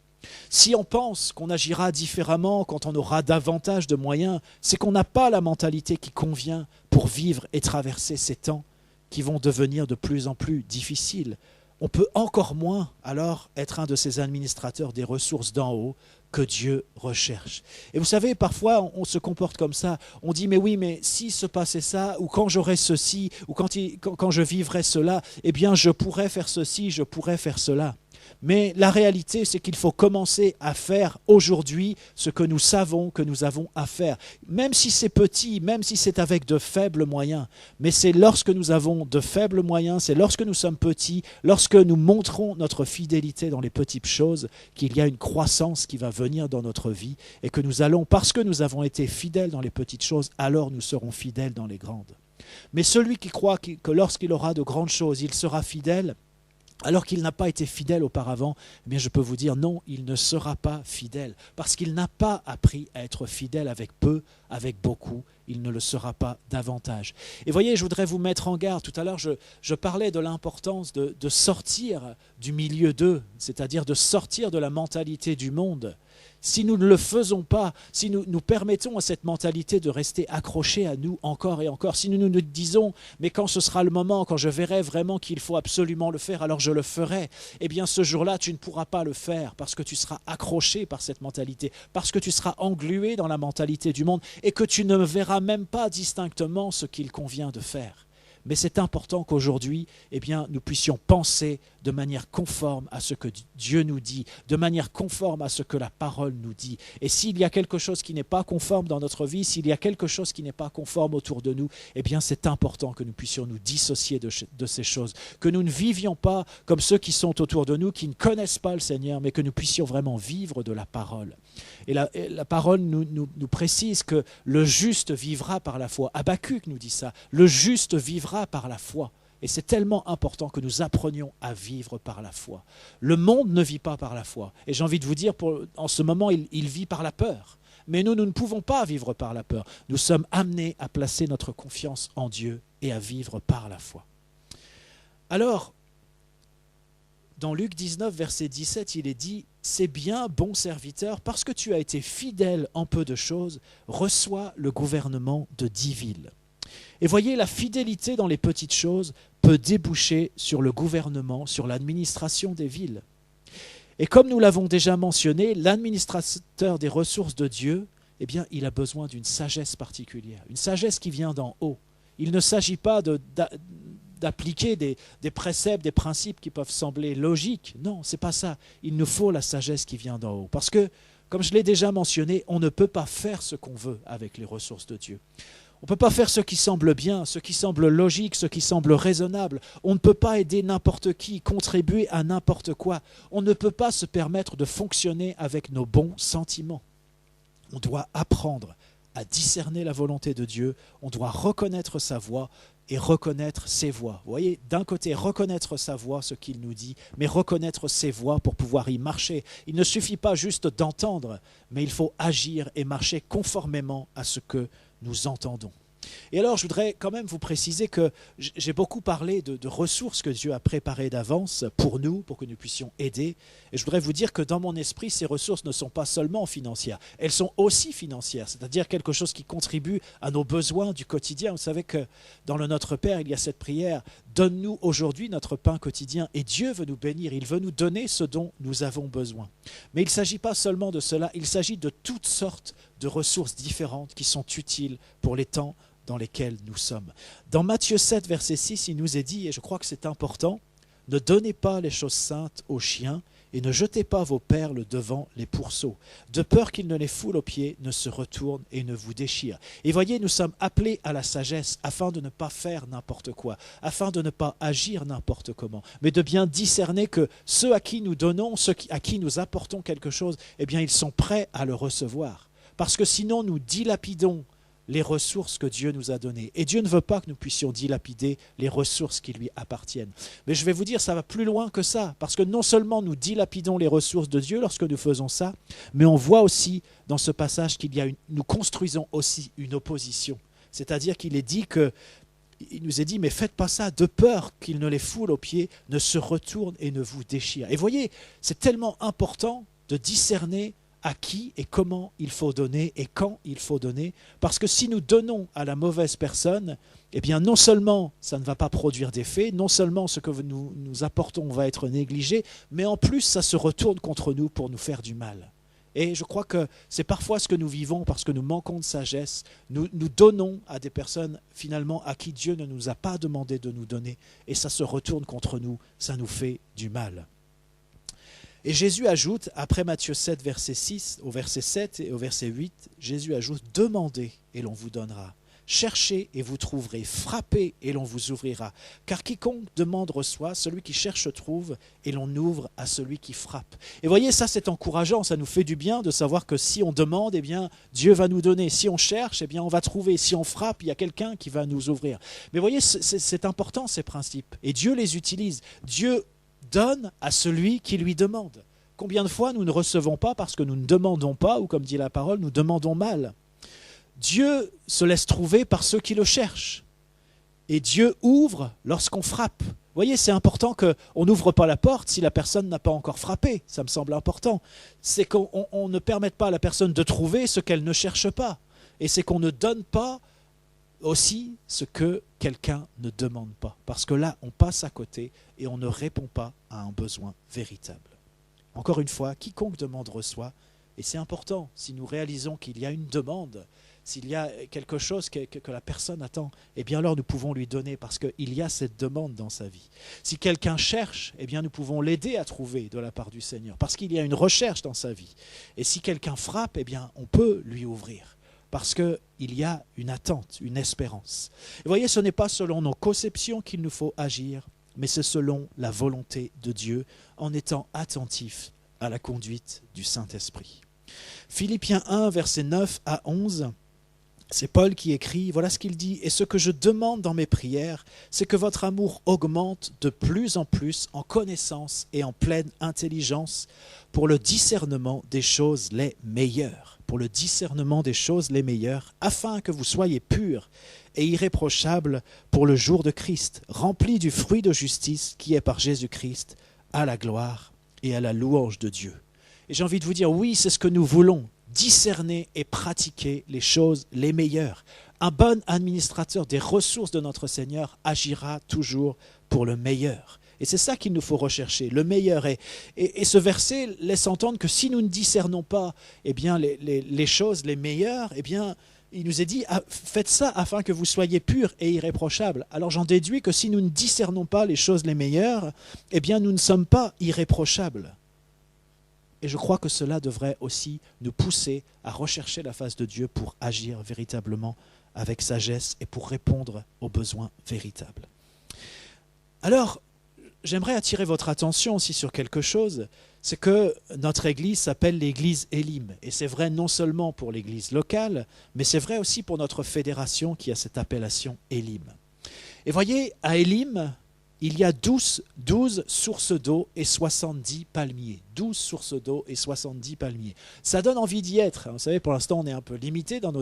Si on pense qu'on agira différemment quand on aura davantage de moyens, c'est qu'on n'a pas la mentalité qui convient pour vivre et traverser ces temps qui vont devenir de plus en plus difficiles. On peut encore moins alors être un de ces administrateurs des ressources d'en haut que Dieu recherche. Et vous savez, parfois on se comporte comme ça, on dit mais oui, mais si se passait ça, ou quand j'aurais ceci, ou quand je vivrais cela, eh bien je pourrais faire ceci, je pourrais faire cela. Mais la réalité, c'est qu'il faut commencer à faire aujourd'hui ce que nous savons que nous avons à faire. Même si c'est petit, même si c'est avec de faibles moyens. Mais c'est lorsque nous avons de faibles moyens, c'est lorsque nous sommes petits, lorsque nous montrons notre fidélité dans les petites choses, qu'il y a une croissance qui va venir dans notre vie et que nous allons, parce que nous avons été fidèles dans les petites choses, alors nous serons fidèles dans les grandes. Mais celui qui croit que lorsqu'il aura de grandes choses, il sera fidèle, alors qu'il n'a pas été fidèle auparavant, eh bien je peux vous dire non, il ne sera pas fidèle, parce qu'il n'a pas appris à être fidèle avec peu, avec beaucoup, il ne le sera pas davantage. Et voyez, je voudrais vous mettre en garde. Tout à l'heure, je parlais de l'importance de sortir du milieu d'eux, c'est-à-dire de sortir de la mentalité du monde. Si nous ne le faisons pas, si nous permettons à cette mentalité de rester accrochée à nous encore et encore, si nous nous disons « mais quand ce sera le moment, quand je verrai vraiment qu'il faut absolument le faire, alors je le ferai », eh bien ce jour-là, tu ne pourras pas le faire parce que tu seras accroché par cette mentalité, parce que tu seras englué dans la mentalité du monde et que tu ne verras même pas distinctement ce qu'il convient de faire. Mais c'est important qu'aujourd'hui, eh bien, nous puissions penser de manière conforme à ce que Dieu nous dit, de manière conforme à ce que la parole nous dit. Et s'il y a quelque chose qui n'est pas conforme dans notre vie, s'il y a quelque chose qui n'est pas conforme autour de nous, eh bien, c'est important que nous puissions nous dissocier de ces choses, que nous ne vivions pas comme ceux qui sont autour de nous, qui ne connaissent pas le Seigneur, mais que nous puissions vraiment vivre de la parole. Et la parole nous précise que le juste vivra par la foi. Habakkuk nous dit ça, le juste vivra par la foi. Et c'est tellement important que nous apprenions à vivre par la foi. Le monde ne vit pas par la foi. Et j'ai envie de vous dire, en ce moment, il vit par la peur. Mais nous ne pouvons pas vivre par la peur. Nous sommes amenés à placer notre confiance en Dieu et à vivre par la foi. Alors, dans Luc 19, verset 17, il est dit « C'est bien, bon serviteur, parce que tu as été fidèle en peu de choses, reçois le gouvernement de 10 villes. » Et voyez, la fidélité dans les petites choses peut déboucher sur le gouvernement, sur l'administration des villes. Et comme nous l'avons déjà mentionné, l'administrateur des ressources de Dieu, eh bien, il a besoin d'une sagesse particulière, une sagesse qui vient d'en haut. Il ne s'agit pas d'appliquer des préceptes, des principes qui peuvent sembler logiques. Non, ce n'est pas ça. Il nous faut la sagesse qui vient d'en haut. Parce que, comme je l'ai déjà mentionné, on ne peut pas faire ce qu'on veut avec les ressources de Dieu. On ne peut pas faire ce qui semble bien, ce qui semble logique, ce qui semble raisonnable. On ne peut pas aider n'importe qui, contribuer à n'importe quoi. On ne peut pas se permettre de fonctionner avec nos bons sentiments. On doit apprendre à discerner la volonté de Dieu. On doit reconnaître sa voix et reconnaître ses voies. Vous voyez, d'un côté, reconnaître sa voix, ce qu'il nous dit, mais reconnaître ses voies pour pouvoir y marcher. Il ne suffit pas juste d'entendre, mais il faut agir et marcher conformément à ce que nous entendons. Et alors, je voudrais quand même vous préciser que j'ai beaucoup parlé de ressources que Dieu a préparées d'avance pour nous, pour que nous puissions aider. Et je voudrais vous dire que dans mon esprit, ces ressources ne sont pas seulement financières, elles sont aussi financières, c'est-à-dire quelque chose qui contribue à nos besoins du quotidien. Vous savez que dans le Notre Père, il y a cette prière « Donne-nous aujourd'hui notre pain quotidien » et Dieu veut nous bénir, il veut nous donner ce dont nous avons besoin. Mais il ne s'agit pas seulement de cela, il s'agit de toutes sortes de ressources différentes qui sont utiles pour les temps dans lesquels nous sommes. Dans Matthieu 7, verset 6, il nous est dit, et je crois que c'est important, « Ne donnez pas les choses saintes aux chiens et ne jetez pas vos perles devant les pourceaux, de peur qu'ils ne les foulent aux pieds, ne se retournent et ne vous déchirent. » Et voyez, nous sommes appelés à la sagesse afin de ne pas faire n'importe quoi, afin de ne pas agir n'importe comment, mais de bien discerner que ceux à qui nous donnons, ceux à qui nous apportons quelque chose, eh bien, ils sont prêts à le recevoir. Parce que sinon, nous dilapidons les ressources que Dieu nous a données. Et Dieu ne veut pas que nous puissions dilapider les ressources qui lui appartiennent. Mais je vais vous dire, ça va plus loin que ça, parce que non seulement nous dilapidons les ressources de Dieu lorsque nous faisons ça, mais on voit aussi dans ce passage nous construisons aussi une opposition. C'est-à-dire qu'il est dit il nous est dit, mais faites pas ça, de peur qu'il ne les foule aux pieds, ne se retourne et ne vous déchire. Et voyez, c'est tellement important de discerner à qui et comment il faut donner et quand il faut donner. Parce que si nous donnons à la mauvaise personne, eh bien non seulement ça ne va pas produire d'effet, non seulement ce que nous apportons va être négligé, mais en plus ça se retourne contre nous pour nous faire du mal. Et je crois que c'est parfois ce que nous vivons parce que nous manquons de sagesse. Nous donnons à des personnes finalement à qui Dieu ne nous a pas demandé de nous donner et ça se retourne contre nous, ça nous fait du mal. Et Jésus ajoute, après Matthieu 7, verset 6, au verset 7 et au verset 8, Jésus ajoute « Demandez et l'on vous donnera. Cherchez et vous trouverez, frappez et l'on vous ouvrira. Car quiconque demande reçoit, celui qui cherche trouve, et l'on ouvre à celui qui frappe. Et voyez, ça c'est encourageant, ça nous fait du bien de savoir que si on demande, eh bien Dieu va nous donner. Si on cherche, eh bien on va trouver. Si on frappe, il y a quelqu'un qui va nous ouvrir. Mais voyez, c'est important ces principes. Et Dieu les utilise. Dieu donne à celui qui lui demande. Combien de fois nous ne recevons pas parce que nous ne demandons pas, ou comme dit la parole, nous demandons mal. Dieu se laisse trouver par ceux qui le cherchent. Et Dieu ouvre lorsqu'on frappe. Vous voyez, c'est important qu'on n'ouvre pas la porte si la personne n'a pas encore frappé. Ça me semble important. C'est qu'on ne permette pas à la personne de trouver ce qu'elle ne cherche pas. Et c'est qu'on ne donne pas aussi ce que quelqu'un ne demande pas. Parce que là, on passe à côté et on ne répond pas à un besoin véritable. Encore une fois, quiconque demande reçoit. Et c'est important, si nous réalisons qu'il y a une demande, s'il y a quelque chose que la personne attend, eh bien alors nous pouvons lui donner parce qu'il y a cette demande dans sa vie. Si quelqu'un cherche, eh bien nous pouvons l'aider à trouver de la part du Seigneur parce qu'il y a une recherche dans sa vie. Et si quelqu'un frappe, eh bien on peut lui ouvrir parce qu'il y a une attente, une espérance. Et vous voyez, ce n'est pas selon nos conceptions qu'il nous faut agir, mais c'est selon la volonté de Dieu en étant attentif à la conduite du Saint-Esprit. Philippiens 1, versets 9 à 11, c'est Paul qui écrit, voilà ce qu'il dit, « Et ce que je demande dans mes prières, c'est que votre amour augmente de plus en plus en connaissance et en pleine intelligence pour le discernement des choses les meilleures, afin que vous soyez purs et irréprochables pour le jour de Christ, remplis du fruit de justice qui est par Jésus-Christ, à la gloire et à la louange de Dieu. » Et j'ai envie de vous dire, oui, c'est ce que nous voulons, discerner et pratiquer les choses les meilleures. Un bon administrateur des ressources de notre Seigneur agira toujours pour le meilleur. Et c'est ça qu'il nous faut rechercher, le meilleur. Et ce verset laisse entendre que si nous ne discernons pas eh bien, les choses les meilleures, eh bien, il nous est dit, faites ça afin que vous soyez purs et irréprochables. Alors j'en déduis que si nous ne discernons pas les choses les meilleures, eh bien, nous ne sommes pas irréprochables. Et je crois que cela devrait aussi nous pousser à rechercher la face de Dieu pour agir véritablement avec sagesse et pour répondre aux besoins véritables. Alors, j'aimerais attirer votre attention aussi sur quelque chose, c'est que notre église s'appelle l'église Élim. Et c'est vrai non seulement pour l'église locale, mais c'est vrai aussi pour notre fédération qui a cette appellation Élim. Et voyez, à Élim, il y a 12 sources d'eau et 70 palmiers. 12 sources d'eau et 70 palmiers. Ça donne envie d'y être. Vous savez, pour l'instant, on est un peu limité dans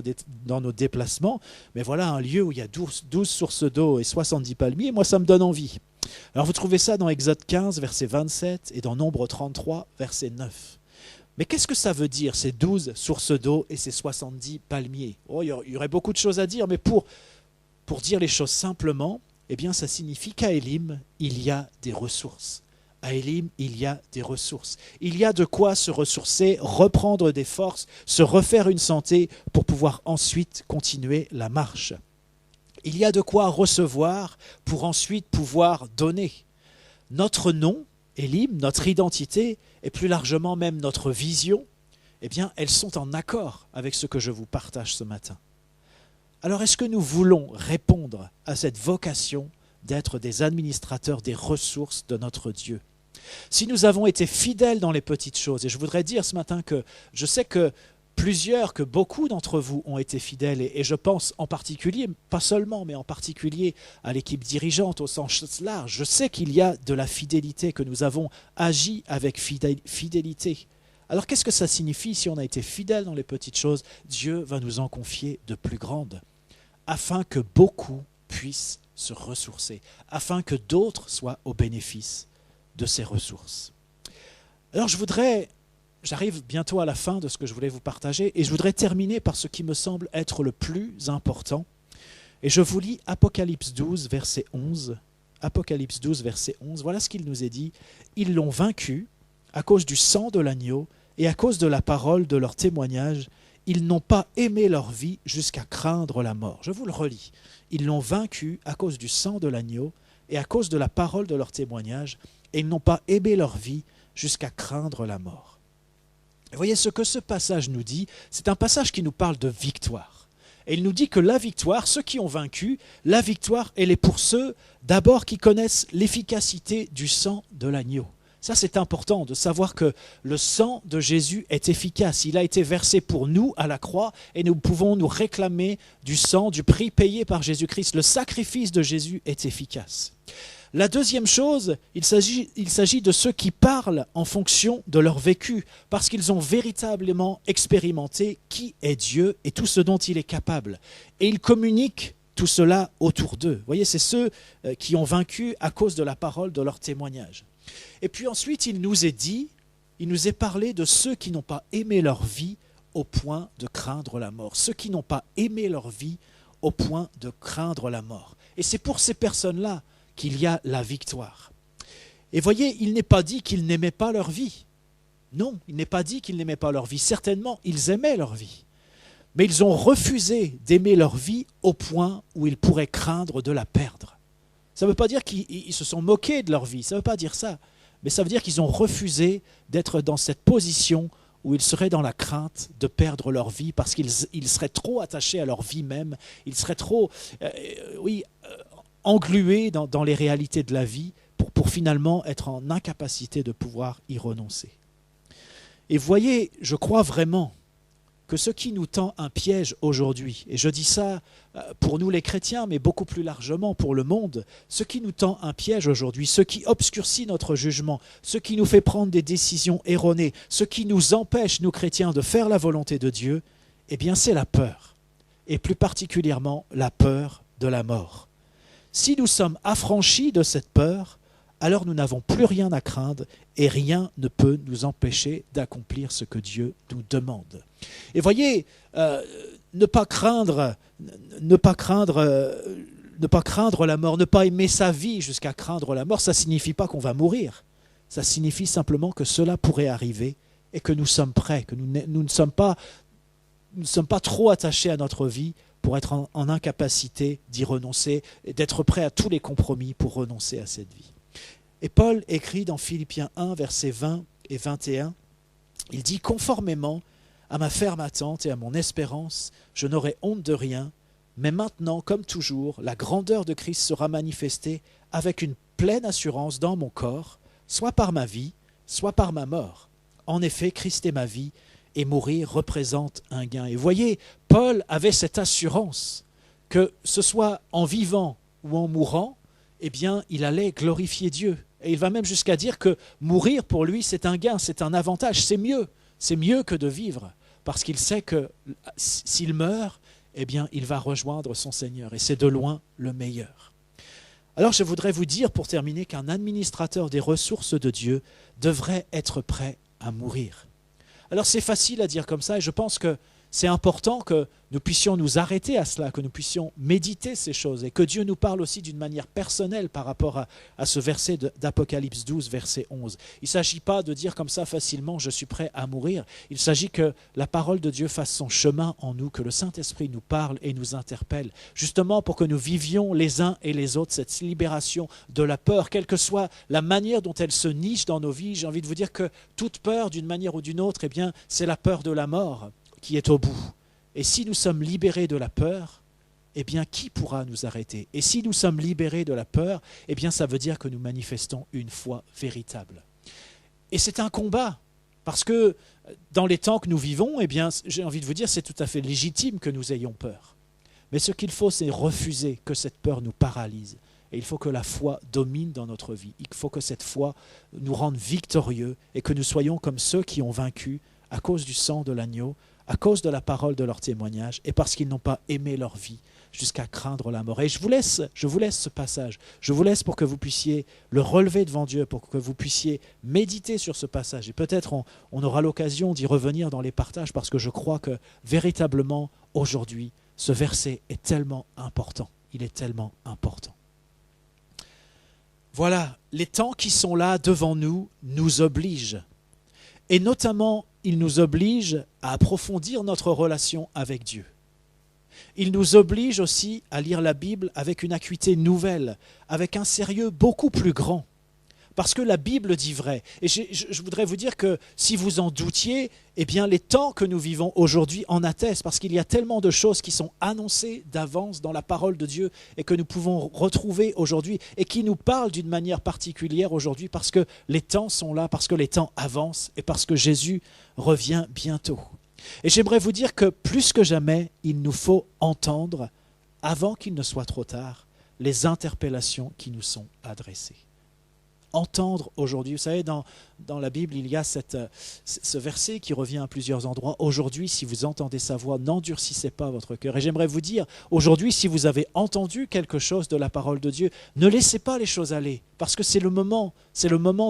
nos déplacements. Mais voilà un lieu où il y a 12 sources d'eau et 70 palmiers. Moi, ça me donne envie. Alors, vous trouvez ça dans Exode 15, verset 27 et dans Nombre 33, verset 9. Mais qu'est-ce que ça veut dire, ces 12 sources d'eau et ces 70 palmiers? Oh, il y aurait beaucoup de choses à dire, mais pour dire les choses simplement, eh bien, ça signifie qu'à Élim, il y a des ressources. À Élim, il y a des ressources. Il y a de quoi se ressourcer, reprendre des forces, se refaire une santé pour pouvoir ensuite continuer la marche. Il y a de quoi recevoir pour ensuite pouvoir donner. Notre nom, Élim, notre identité, et plus largement même notre vision, eh bien, elles sont en accord avec ce que je vous partage ce matin. Alors, est-ce que nous voulons répondre à cette vocation d'être des administrateurs des ressources de notre Dieu? Si nous avons été fidèles dans les petites choses, et je voudrais dire ce matin que je sais que beaucoup d'entre vous ont été fidèles, et je pense en particulier, pas seulement, mais en particulier à l'équipe dirigeante au sens large, je sais qu'il y a de la fidélité, que nous avons agi avec fidélité. Alors qu'est-ce que ça signifie si on a été fidèle dans les petites choses? Dieu va nous en confier de plus grandes, afin que beaucoup puissent se ressourcer, afin que d'autres soient au bénéfice de ces ressources. Alors j'arrive bientôt à la fin de ce que je voulais vous partager, et je voudrais terminer par ce qui me semble être le plus important. Et je vous lis Apocalypse 12, verset 11. Apocalypse 12, verset 11, voilà ce qu'il nous est dit. « Ils l'ont vaincu à cause du sang de l'agneau et à cause de la parole de leur témoignage. Ils n'ont pas aimé leur vie jusqu'à craindre la mort. » Je vous le relis. « Ils l'ont vaincu à cause du sang de l'agneau et à cause de la parole de leur témoignage, et ils n'ont pas aimé leur vie jusqu'à craindre la mort. » Vous voyez, ce que ce passage nous dit, c'est un passage qui nous parle de victoire. Et il nous dit que la victoire, ceux qui ont vaincu, la victoire, elle est pour ceux d'abord qui connaissent l'efficacité du sang de l'agneau. Ça, c'est important de savoir que le sang de Jésus est efficace. Il a été versé pour nous à la croix et nous pouvons nous réclamer du sang, du prix payé par Jésus-Christ. Le sacrifice de Jésus est efficace. La deuxième chose, il s'agit de ceux qui parlent en fonction de leur vécu, parce qu'ils ont véritablement expérimenté qui est Dieu et tout ce dont il est capable. Et ils communiquent tout cela autour d'eux. Vous voyez, c'est ceux qui ont vaincu à cause de la parole de leur témoignage. Et puis ensuite, il nous est parlé de ceux qui n'ont pas aimé leur vie au point de craindre la mort. Ceux qui n'ont pas aimé leur vie au point de craindre la mort. Et c'est pour ces personnes-là qu'il y a la victoire. Et voyez, il n'est pas dit qu'ils n'aimaient pas leur vie. Non, il n'est pas dit qu'ils n'aimaient pas leur vie. Certainement, ils aimaient leur vie. Mais ils ont refusé d'aimer leur vie au point où ils pourraient craindre de la perdre. Ça ne veut pas dire qu'ils se sont moqués de leur vie, ça ne veut pas dire ça. Mais ça veut dire qu'ils ont refusé d'être dans cette position où ils seraient dans la crainte de perdre leur vie parce qu'ils seraient trop attachés à leur vie même, ils seraient trop englués dans les réalités de la vie pour finalement être en incapacité de pouvoir y renoncer. Et voyez, je crois vraiment que ce qui nous tend un piège aujourd'hui, et je dis ça pour nous les chrétiens, mais beaucoup plus largement pour le monde, ce qui nous tend un piège aujourd'hui, ce qui obscurcit notre jugement, ce qui nous fait prendre des décisions erronées, ce qui nous empêche, nous chrétiens, de faire la volonté de Dieu, eh bien c'est la peur, et plus particulièrement la peur de la mort. Si nous sommes affranchis de cette peur, alors nous n'avons plus rien à craindre et rien ne peut nous empêcher d'accomplir ce que Dieu nous demande. Et voyez, ne pas craindre la mort, ne pas aimer sa vie jusqu'à craindre la mort, ça ne signifie pas qu'on va mourir. Ça signifie simplement que cela pourrait arriver et que nous sommes prêts, que nous ne sommes pas trop attachés à notre vie pour être en incapacité d'y renoncer et d'être prêts à tous les compromis pour renoncer à cette vie. Et Paul écrit dans Philippiens 1, versets 20 et 21, il dit « Conformément à ma ferme attente et à mon espérance, je n'aurai honte de rien, mais maintenant, comme toujours, la grandeur de Christ sera manifestée avec une pleine assurance dans mon corps, soit par ma vie, soit par ma mort. En effet, Christ est ma vie, et mourir représente un gain. » Et voyez, Paul avait cette assurance que ce soit en vivant ou en mourant, eh bien, il allait glorifier Dieu. Et il va même jusqu'à dire que mourir pour lui, c'est un gain, c'est un avantage, c'est mieux que de vivre, parce qu'il sait que s'il meurt, eh bien, il va rejoindre son Seigneur, et c'est de loin le meilleur. Alors, je voudrais vous dire, pour terminer, qu'un administrateur des ressources de Dieu devrait être prêt à mourir. Alors, c'est facile à dire comme ça, et je pense que c'est important que nous puissions nous arrêter à cela, que nous puissions méditer ces choses et que Dieu nous parle aussi d'une manière personnelle par rapport à ce verset d'Apocalypse 12, verset 11. Il ne s'agit pas de dire comme ça facilement « je suis prêt à mourir ». Il s'agit que la parole de Dieu fasse son chemin en nous, que le Saint-Esprit nous parle et nous interpelle, justement pour que nous vivions les uns et les autres cette libération de la peur, quelle que soit la manière dont elle se niche dans nos vies. J'ai envie de vous dire que toute peur, d'une manière ou d'une autre, eh bien, c'est la peur de la mort qui est au bout. Et si nous sommes libérés de la peur, eh bien, qui pourra nous arrêter? Et si nous sommes libérés de la peur, eh bien, ça veut dire que nous manifestons une foi véritable. Et c'est un combat, parce que dans les temps que nous vivons, eh bien, j'ai envie de vous dire, c'est tout à fait légitime que nous ayons peur. Mais ce qu'il faut, c'est refuser que cette peur nous paralyse. Et il faut que la foi domine dans notre vie. Il faut que cette foi nous rende victorieux et que nous soyons comme ceux qui ont vaincu à cause du sang de l'agneau, à cause de la parole de leur témoignage et parce qu'ils n'ont pas aimé leur vie jusqu'à craindre la mort. Et je vous laisse ce passage. Je vous laisse pour que vous puissiez le relever devant Dieu, pour que vous puissiez méditer sur ce passage. Et peut-être on aura l'occasion d'y revenir dans les partages parce que je crois que véritablement aujourd'hui, ce verset est tellement important. Il est tellement important. Voilà, les temps qui sont là devant nous nous obligent. Et notamment, il nous oblige à approfondir notre relation avec Dieu. Il nous oblige aussi à lire la Bible avec une acuité nouvelle, avec un sérieux beaucoup plus grand. parce que la Bible dit vrai. Et je voudrais vous dire que si vous en doutiez, eh bien les temps que nous vivons aujourd'hui en attestent, parce qu'il y a tellement de choses qui sont annoncées d'avance dans la parole de Dieu et que nous pouvons retrouver aujourd'hui et qui nous parlent d'une manière particulière aujourd'hui parce que les temps sont là, parce que les temps avancent et parce que Jésus revient bientôt. Et j'aimerais vous dire que plus que jamais, il nous faut entendre, avant qu'il ne soit trop tard, les interpellations qui nous sont adressées. Entendre aujourd'hui. Vous savez, dans la Bible, il y a ce verset qui revient à plusieurs endroits. Aujourd'hui, si vous entendez sa voix, n'endurcissez pas votre cœur. Et j'aimerais vous dire, aujourd'hui, si vous avez entendu quelque chose de la parole de Dieu, ne laissez pas les choses aller, parce que c'est le moment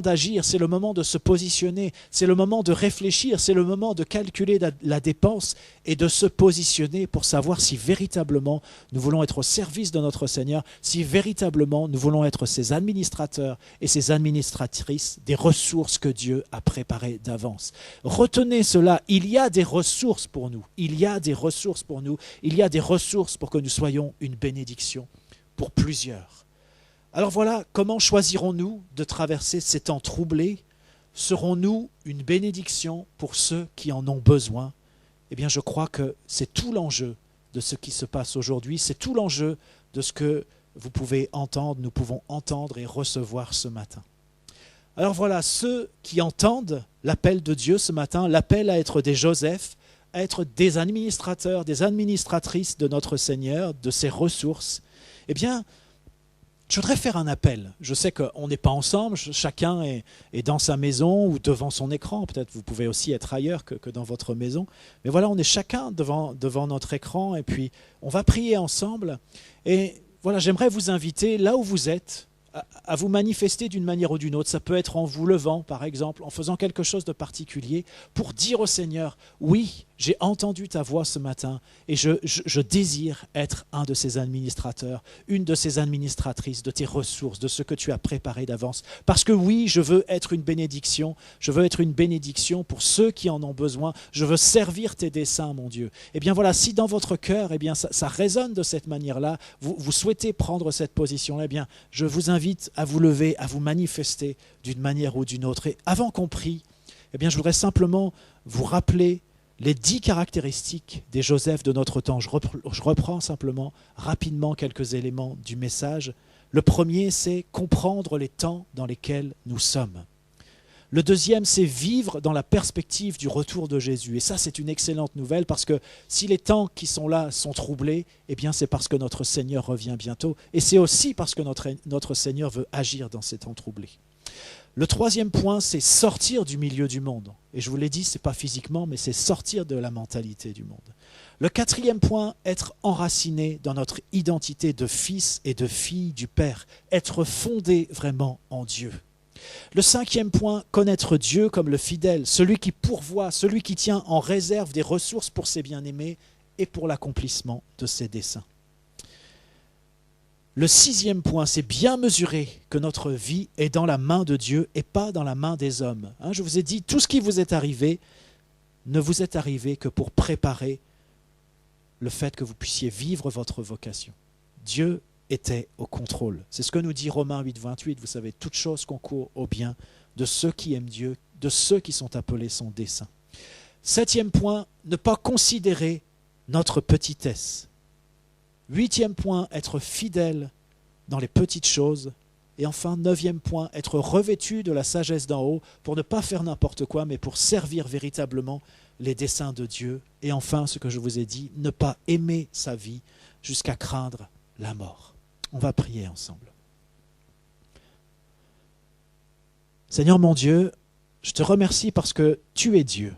d'agir, c'est le moment de se positionner, c'est le moment de réfléchir, c'est le moment de calculer la dépense et de se positionner pour savoir si véritablement nous voulons être au service de notre Seigneur, si véritablement nous voulons être ses administrateurs et ses administratrices des ressources que Dieu a préparées d'avance. Retenez cela, il y a des ressources pour nous, il y a des ressources pour nous, il y a des ressources pour que nous soyons une bénédiction pour plusieurs. Alors voilà, comment choisirons-nous de traverser ces temps troublés? Serons-nous une bénédiction pour ceux qui en ont besoin? Eh bien, je crois que c'est tout l'enjeu de ce qui se passe aujourd'hui, c'est tout l'enjeu de ce que vous pouvez entendre, nous pouvons entendre et recevoir ce matin. Alors voilà, ceux qui entendent l'appel de Dieu ce matin, l'appel à être des Joseph, à être des administrateurs, des administratrices de notre Seigneur, de ses ressources, eh bien, je voudrais faire un appel. Je sais qu'on n'est pas ensemble, chacun est dans sa maison ou devant son écran. Peut-être vous pouvez aussi être ailleurs que dans votre maison. Mais voilà, on est chacun devant notre écran et puis on va prier ensemble. Et voilà, j'aimerais vous inviter, là où vous êtes, à vous manifester d'une manière ou d'une autre. Ça peut être en vous levant, par exemple, en faisant quelque chose de particulier, pour dire au Seigneur, oui, j'ai entendu ta voix ce matin et je désire être un de ces administrateurs, une de ces administratrices de tes ressources, de ce que tu as préparé d'avance. Parce que oui, je veux être une bénédiction pour ceux qui en ont besoin. Je veux servir tes desseins, mon Dieu. Eh bien voilà, si dans votre cœur, eh bien ça résonne de cette manière-là, vous souhaitez prendre cette position-là, eh bien je vous invite à vous lever, à vous manifester d'une manière ou d'une autre. Et avant qu'on prie, eh bien je voudrais simplement vous rappeler les 10 caractéristiques des Joseph de notre temps. Je reprends simplement rapidement quelques éléments du message. Le premier, c'est comprendre les temps dans lesquels nous sommes. Le deuxième, c'est vivre dans la perspective du retour de Jésus. Et ça, c'est une excellente nouvelle parce que si les temps qui sont là sont troublés, eh bien c'est parce que notre Seigneur revient bientôt. Et c'est aussi parce que notre Seigneur veut agir dans ces temps troublés. Le troisième point, c'est sortir du milieu du monde. Et je vous l'ai dit, ce n'est pas physiquement, mais c'est sortir de la mentalité du monde. Le quatrième point, être enraciné dans notre identité de fils et de fille du Père. Être fondé vraiment en Dieu. Le cinquième point, connaître Dieu comme le fidèle, celui qui pourvoit, celui qui tient en réserve des ressources pour ses bien-aimés et pour l'accomplissement de ses desseins. Le sixième point, c'est bien mesurer que notre vie est dans la main de Dieu et pas dans la main des hommes. Je vous ai dit, tout ce qui vous est arrivé ne vous est arrivé que pour préparer le fait que vous puissiez vivre votre vocation. Dieu était au contrôle. C'est ce que nous dit Romains 8, 28. Vous savez, toute chose concourt au bien de ceux qui aiment Dieu, de ceux qui sont appelés son dessein. Septième point, ne pas considérer notre petitesse. Huitième point, être fidèle dans les petites choses. Et enfin, neuvième point, être revêtu de la sagesse d'en haut pour ne pas faire n'importe quoi, mais pour servir véritablement les desseins de Dieu. Et enfin, ce que je vous ai dit, ne pas aimer sa vie jusqu'à craindre la mort. On va prier ensemble. Seigneur mon Dieu, je te remercie parce que tu es Dieu.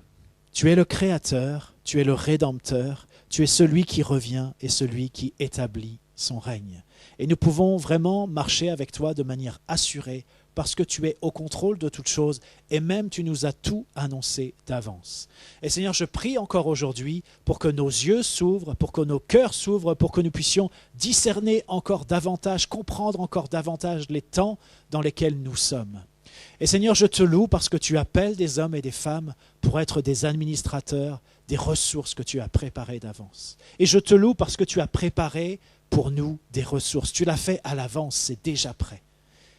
Tu es le Créateur, tu es le Rédempteur, tu es celui qui revient et celui qui établit son règne. Et nous pouvons vraiment marcher avec toi de manière assurée parce que tu es au contrôle de toutes choses et même tu nous as tout annoncé d'avance. Et Seigneur, je prie encore aujourd'hui pour que nos yeux s'ouvrent, pour que nos cœurs s'ouvrent, pour que nous puissions discerner encore davantage, comprendre encore davantage les temps dans lesquels nous sommes. Et Seigneur, je te loue parce que tu appelles des hommes et des femmes pour être des administrateurs des ressources que tu as préparées d'avance. Et je te loue parce que tu as préparé pour nous des ressources. Tu l'as fait à l'avance, c'est déjà prêt.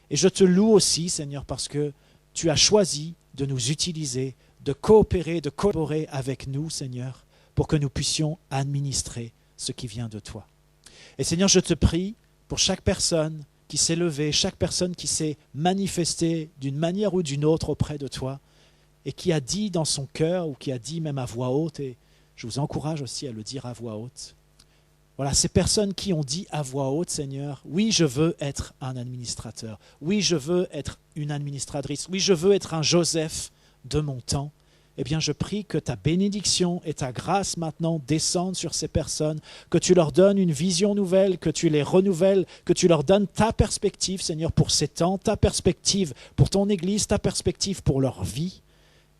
Et je te loue aussi, Seigneur, parce que tu as choisi de nous utiliser, de coopérer, de collaborer avec nous, Seigneur, pour que nous puissions administrer ce qui vient de toi. Et Seigneur, je te prie pour chaque personne qui s'est levée, chaque personne qui s'est manifestée d'une manière ou d'une autre auprès de toi et qui a dit dans son cœur ou qui a dit même à voix haute, et je vous encourage aussi à le dire à voix haute. Voilà, ces personnes qui ont dit à voix haute, Seigneur, oui, je veux être un administrateur, oui, je veux être une administratrice, oui, je veux être un Joseph de mon temps. Eh bien, je prie que ta bénédiction et ta grâce maintenant descendent sur ces personnes, que tu leur donnes une vision nouvelle, que tu les renouvelles, que tu leur donnes ta perspective, Seigneur, pour ces temps, ta perspective pour ton Église, ta perspective pour leur vie.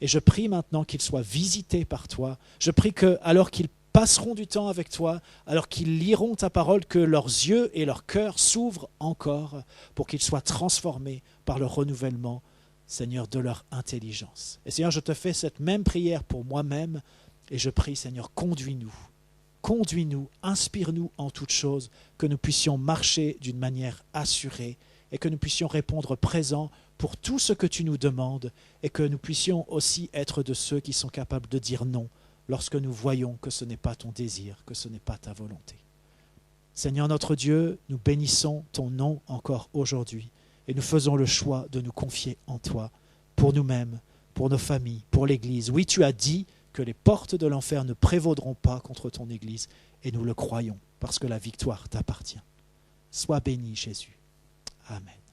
Et je prie maintenant qu'ils soient visités par toi. Je prie que, alors qu'ils passeront du temps avec toi, alors qu'ils liront ta parole, que leurs yeux et leur cœur s'ouvrent encore pour qu'ils soient transformés par le renouvellement, Seigneur, de leur intelligence. Et Seigneur, je te fais cette même prière pour moi-même et je prie, Seigneur, conduis-nous, inspire-nous en toutes choses, que nous puissions marcher d'une manière assurée et que nous puissions répondre présent pour tout ce que tu nous demandes et que nous puissions aussi être de ceux qui sont capables de dire non lorsque nous voyons que ce n'est pas ton désir, que ce n'est pas ta volonté. Seigneur notre Dieu, nous bénissons ton nom encore aujourd'hui. Et nous faisons le choix de nous confier en toi, pour nous-mêmes, pour nos familles, pour l'Église. Oui, tu as dit que les portes de l'enfer ne prévaudront pas contre ton Église, et nous le croyons, parce que la victoire t'appartient. Sois béni, Jésus. Amen.